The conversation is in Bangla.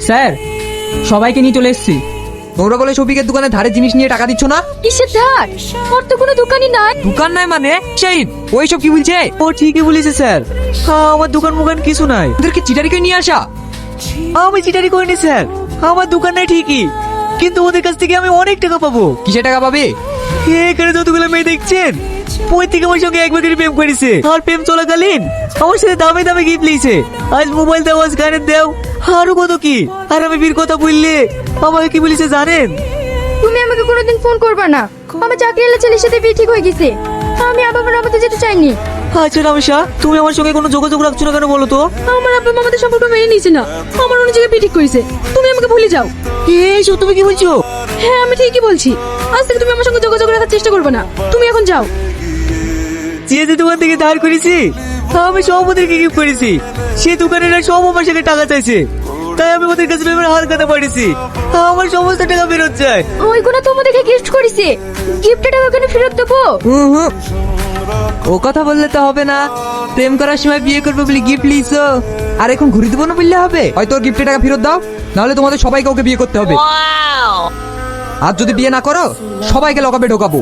স্যার সবাইকে নিয়ে চলে এসেছি। তোমরা বলে শফিকের দোকানে ধারে জিনিস নিয়ে টাকা দিচ্ছ না? কিসের ধার? ওর তো কোনো দোকানই নাই। দোকান নাই মানে সেই ওইসব কি বলছে? ও ঠিকই বলেছে স্যার, আমার দোকান মোকান কিছু নাই। ওদেরকে চিটারি করে নিয়ে আসা। আমি চিটারি করিনি স্যার, আমার দোকান নাই ঠিকই, কিন্তু ওদের কাছ থেকে আমি অনেক টাকা পাবো। কিসে টাকা পাবে? এখানে যতগুলো মেয়ে দেখছেন প্রত্যেকে আমার সঙ্গে একবার করে প্রেম করেছে, আর প্রেম চলাকালীন আমার সাথে দামে দামে গিফট লিয়েছে। আজ মোবাইল দাও, আজ গানের দাও, আরো কত কি। আর আমি বীর কথা বললে আমাকে কি বলেছে জানেন? তুমি আমাকে কোনোদিন ফোন করবে না। আমার চাকরিওয়ালা ছেলের সাথে বিয়ে ঠিক হয়ে গেছে। আমি আব্বা মার আমাদের যেতে চাইনি। আচ্ছা রামেশা, তুমি আমার সঙ্গে কোনো যোগাযোগ রাখছো না কেন বলো তো? আমার আব্বা মা আমাদের সম্পর্ক মেনে নিয়েছে না। আমার অন্য জায়গায় বিয়ে ঠিক করেছে। তুমি আমাকে ভুলে যাও। এইসব তুমি কি বলছো? হ্যাঁ আমি ঠিকই বলছি। আজ থেকে তুমি আমার সঙ্গে যোগাযোগ রাখার চেষ্টা করবে না। তুমি এখন যাও। যে দোকান থেকে ধার করেছি আমি সব ওদেরকে গিফট করেছি। সে দোকানেরা সব আমার সাথে টাকা চাইছে, তাই আমি ওদের কাছে এবার হার কাটা পাঠিয়েছি। আমার সমস্ত টাকা ফেরত চাই। ওইগুলো তোমাদেরকে গিফট করেছে, গিফটের টাকা কেন ফেরত দেবো? ও কথা বললে তো হবে না। প্রেম করার সময় বিয়ে করবে বলে গিফট লিছো, আর এখন ঘুরে দেবো না বললে হবে? হয়তো ওর গিফটের টাকা ফেরত দাও, নাহলে তোমাদের সবাইকে ওকে বিয়ে করতে হবে। আর যদি বিয়ে না করো সবাইকে লকাপে ঢোকাবো।